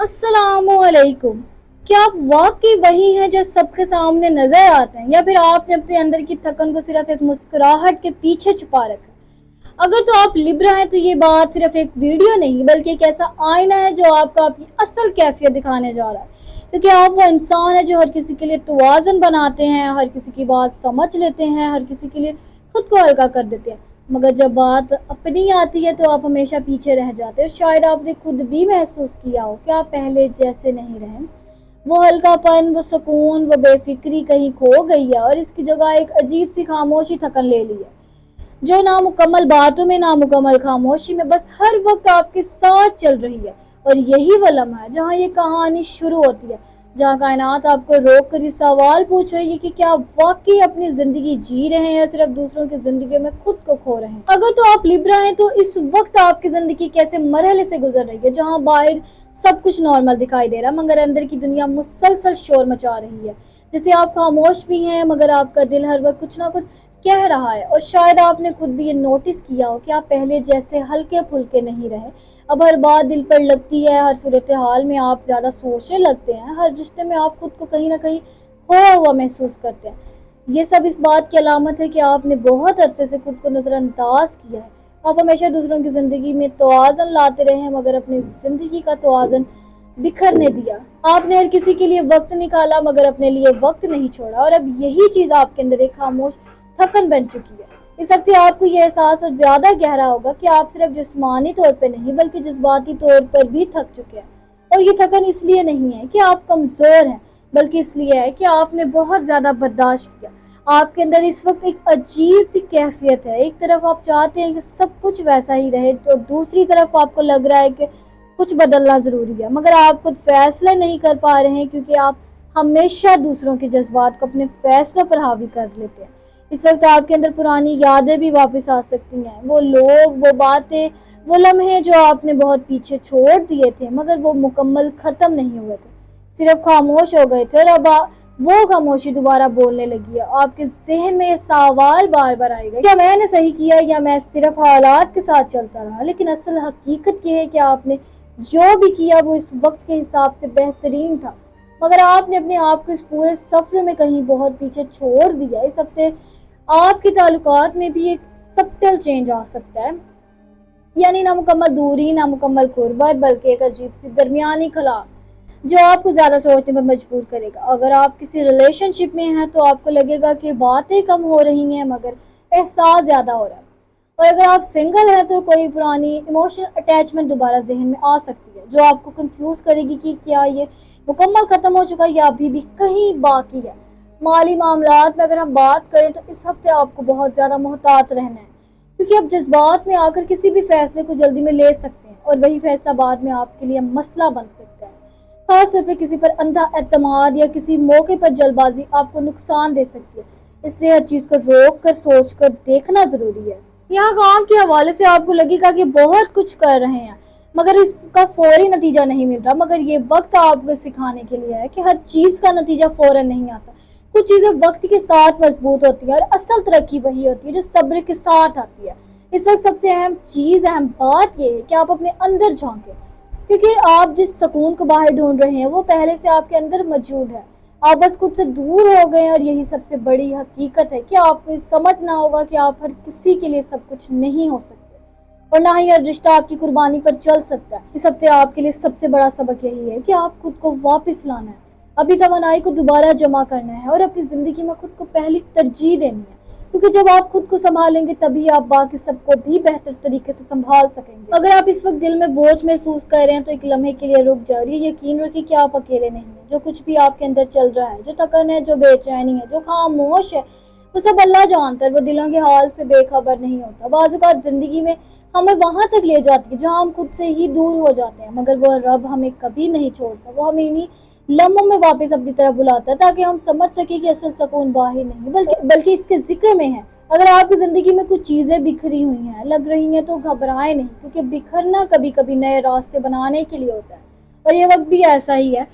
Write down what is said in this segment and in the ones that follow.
अस्सलामुअलैकुम। क्या आप वाकई वही हैं जो सबके सामने नजर आते हैं, या फिर आपने अपने अंदर की थकन को सिर्फ एक मुस्कुराहट के पीछे छुपा रखा है? अगर तो आप लिब्रा हैं तो ये बात सिर्फ एक वीडियो नहीं बल्कि एक ऐसा आईना है जो आपको आपकी असल कैफियत दिखाने जा रहा है। क्योंकि आप वो इंसान है जो हर किसी के लिए तवाज़ुन बनाते हैं, हर किसी की बात समझ लेते हैं, हर किसी के लिए खुद को हल्का कर देते हैं। मगर जब बात अपनी आती है तो आप हमेशा पीछे रह जाते हैं। शायद आपने खुद भी महसूस किया हो कि आप पहले जैसे नहीं रहे। वो हल्कापन, वो सुकून, वो बेफिक्री कहीं खो गई है और इसकी जगह एक अजीब सी खामोशी थकन ले ली है, जो नामुकम्मल बातों में, नामुकम्मल खामोशी में बस हर वक्त आपके साथ चल रही है। और यही वो लम्हा है जहाँ ये कहानी शुरू होती है, जहाँ कायनात आपको रोक कर ये सवाल पूछ रही है कि क्या आप वाकई अपनी जिंदगी जी रहे हैं या सिर्फ दूसरों की जिंदगी में खुद को खो रहे हैं। अगर तो आप लिब्रा हैं तो इस वक्त आपकी जिंदगी कैसे मरहले से गुजर रही है, जहाँ बाहर सब कुछ नॉर्मल दिखाई दे रहा है मगर अंदर की दुनिया मुसलसल शोर मचा रही है। जैसे आप खामोश भी हैं मगर आपका दिल हर वक्त कुछ ना कुछ कह रहा है। और शायद आपने खुद भी ये नोटिस किया हो कि आप पहले जैसे हल्के फुल्के नहीं रहे। अब हर बात दिल पर लगती है, हर सूरत हाल में आप ज़्यादा सोचने लगते हैं, हर रिश्ते में आप खुद को कहीं ना कहीं खोया हुआ महसूस करते हैं। ये सब इस बात की अलामत है कि आपने बहुत अरसे से खुद को नज़रअंदाज किया है। आप हमेशा दूसरों की ज़िंदगी में तवाज़ुन लाते रहे हैं मगर अपनी ज़िंदगी का तवाज़ुन बिखरने दिया। आपने हर किसी के लिए वक्त निकाला मगर अपने लिए वक्त नहीं छोड़ा, और अब यही चीज़ आपके अंदर एक खामोश थकन बन चुकी है। इस हफ्ते आपको यह एहसास और ज्यादा गहरा होगा कि आप सिर्फ जिस्मानी तौर पर नहीं बल्कि जज्बाती तौर पर भी थक चुके हैं। और ये थकन इसलिए नहीं है कि आप कमजोर हैं, बल्कि इसलिए है कि आपने बहुत ज्यादा बर्दाश्त किया। आपके अंदर इस वक्त एक अजीब सी कैफियत है। एक तरफ आप चाहते हैं कि सब कुछ वैसा ही रहे, तो दूसरी तरफ आपको लग रहा है कि कुछ बदलना जरूरी है, मगर आप खुद फैसला नहीं कर पा रहे हैं क्योंकि आप हमेशा दूसरों के जज्बात को अपने फैसलों पर हावी कर लेते हैं। इस वक्त आपके अंदर पुरानी यादें भी वापस आ सकती हैं, वो लोग, वो बातें, वो लम्हे जो आपने बहुत पीछे छोड़ दिए थे मगर वो मुकम्मल ख़त्म नहीं हुए थे, सिर्फ खामोश हो गए थे। और अब वो खामोशी दोबारा बोलने लगी है। आपके जहन में ये सवाल बार बार आएगा, क्या मैंने सही किया या मैं सिर्फ हालात के साथ चलता रहा। लेकिन असल हकीकत ये है कि आपने जो भी किया वो इस वक्त के हिसाब से बेहतरीन था, मगर आपने अपने आप को इस पूरे सफ़र में कहीं बहुत पीछे छोड़ दिया। इस हफ्ते आपके ताल्लुकात में भी एक सब्टल चेंज आ सकता है, यानी नामुकम्मल दूरी, नामुकम्मल गुर्बत, बल्कि एक अजीब सी दरमियानी खला जो आपको ज़्यादा सोचने पर मजबूर करेगा। अगर आप किसी रिलेशनशिप में हैं तो आपको लगेगा कि बातें कम हो रही हैं मगर एहसास ज़्यादा हो रहा है। और अगर आप सिंगल हैं तो कोई पुरानी इमोशनल अटैचमेंट दोबारा जहन में आ सकती है जो आपको कंफ्यूज करेगी कि क्या ये मुकम्मल ख़त्म हो चुका है या अभी भी कहीं बाकी है। माली मामलात में अगर हम बात करें तो इस हफ्ते आपको बहुत ज़्यादा मोहतात रहना है, क्योंकि आप जज्बात में आकर किसी भी फैसले को जल्दी में ले सकते हैं और वही फैसला बाद में आपके लिए मसला बन सकता है। खासतौर पर किसी पर अंधा एतमाद या किसी मौके पर जल्दबाजी आपको नुकसान दे सकती है। इसलिए हर चीज़ को रोक कर सोच कर देखना ज़रूरी है। यहाँ काम के हवाले से आपको लगेगा कि बहुत कुछ कर रहे हैं मगर इसका फौरी नतीजा नहीं मिल रहा, मगर ये वक्त आपको सिखाने के लिए है कि हर चीज़ का नतीजा फौरन नहीं आता। कुछ चीज़ें वक्त के साथ मजबूत होती है और असल तरक्की वही होती है जो सब्र के साथ आती है। इस वक्त सबसे अहम चीज़, अहम बात यह है कि आप अपने अंदर झांकें, क्योंकि आप जिस सुकून को बाहर ढूंढ रहे हैं वो पहले से आपके अंदर मौजूद है। आप बस खुद से दूर हो गए हैं, और यही सबसे बड़ी हकीकत है कि आपको समझना होगा कि आप हर किसी के लिए सब कुछ नहीं हो सकते और ना ही हर रिश्ता आपकी कुर्बानी पर चल सकता है। इस हफ्ते आपके लिए सबसे बड़ा सबक यही है कि आप खुद को वापस लाना है, अपनी तमन्नाई को दोबारा जमा करना है और अपनी ज़िंदगी में खुद को पहली तरजीह देनी है, क्योंकि जब आप खुद को संभालेंगे तभी आप बाकी सबको भी बेहतर तरीके से संभाल सकेंगे। अगर आप इस वक्त दिल में बोझ महसूस कर रहे हैं तो एक लम्हे के लिए रुक जाइए। यकीन रखिए कि आप अकेले नहीं हैं। जो कुछ भी आपके अंदर चल रहा है, जो थकन है, जो बेचैनी है, जो खामोश है, वो सब अल्लाह जानता है। वो दिलों के हाल से बेखबर नहीं होता। बाज़ औक़ात ज़िंदगी में हमें वहाँ तक ले जाती है जहाँ हम खुद से ही दूर हो जाते हैं, मगर वो रब हमें कभी नहीं छोड़ता। वो हमें इन्हीं लम्हों में वापस अपनी तरफ बुलाता है ताकि हम समझ सके कि असल सुकून बाहर नहीं बल्कि इसके जिक्र में है। अगर आपकी ज़िंदगी में कुछ चीज़ें बिखरी हुई हैं, लग रही हैं, तो घबराएं नहीं, क्योंकि बिखरना कभी कभी नए रास्ते बनाने के लिए होता है और ये वक्त भी ऐसा ही है।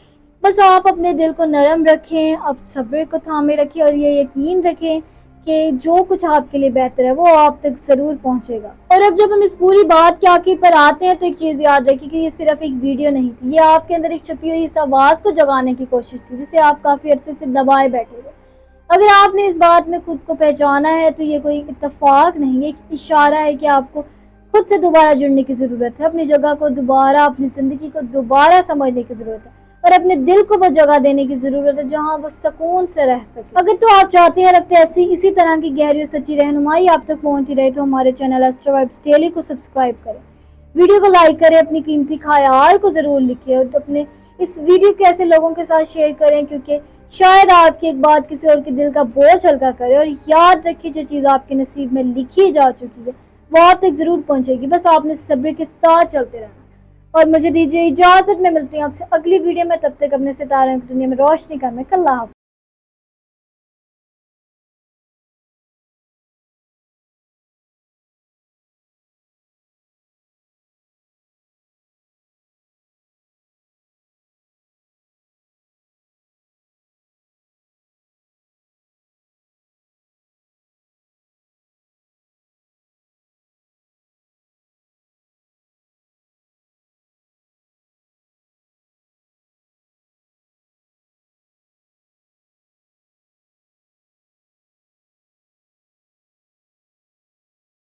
बस आप अपने दिल को नरम रखें, अब सब्र को थामे रखें और ये यकीन रखें کہ جو کچھ آپ کے لیے بہتر ہے وہ آپ تک ضرور پہنچے گا۔ اور اب جب ہم اس پوری بات کے آخر پر آتے ہیں تو ایک چیز یاد رکھیے کہ یہ صرف ایک ویڈیو نہیں تھی، یہ آپ کے اندر ایک چھپی ہوئی اس آواز کو جگانے کی کوشش تھی جسے آپ کافی عرصے سے دبائے بیٹھے تھے۔ اگر آپ نے اس بات میں خود کو پہچانا ہے تو یہ کوئی اتفاق نہیں، ایک اشارہ ہے کہ آپ کو خود سے دوبارہ جڑنے کی ضرورت ہے، اپنی جگہ کو دوبارہ، اپنی زندگی کو دوبارہ سمجھنے کی ضرورت ہے، اور اپنے دل کو وہ جگہ دینے کی ضرورت ہے جہاں وہ سکون سے رہ سکے۔ اگر تو آپ چاہتے ہیں رکھتے اسی طرح کی گہری اور سچی رہنمائی آپ تک پہنچتی رہے تو ہمارے چینل ایسٹرو وائبس ڈیلی کو سبسکرائب کریں، ویڈیو کو لائک کریں، اپنی قیمتی خیال کو ضرور لکھیں اور اپنے اس ویڈیو کے ایسے لوگوں کے ساتھ شیئر کریں کیونکہ شاید آپ کی ایک بات کسی اور کے دل کا بوجھ ہلکا کرے۔ اور یاد رکھیے جو چیز آپ کے نصیب میں لکھی جا چکی ہے وہ آپ تک ضرور پہنچے گی، بس آپ نے صبر کے ساتھ چلتے رہنا۔ اور مجھے دیجیے اجازت، میں ملتی ہوں آپ سے اگلی ویڈیو میں، تب تک اپنے ستاروں کی دنیا میں روشنی کرنے۔ اللہ حافظ۔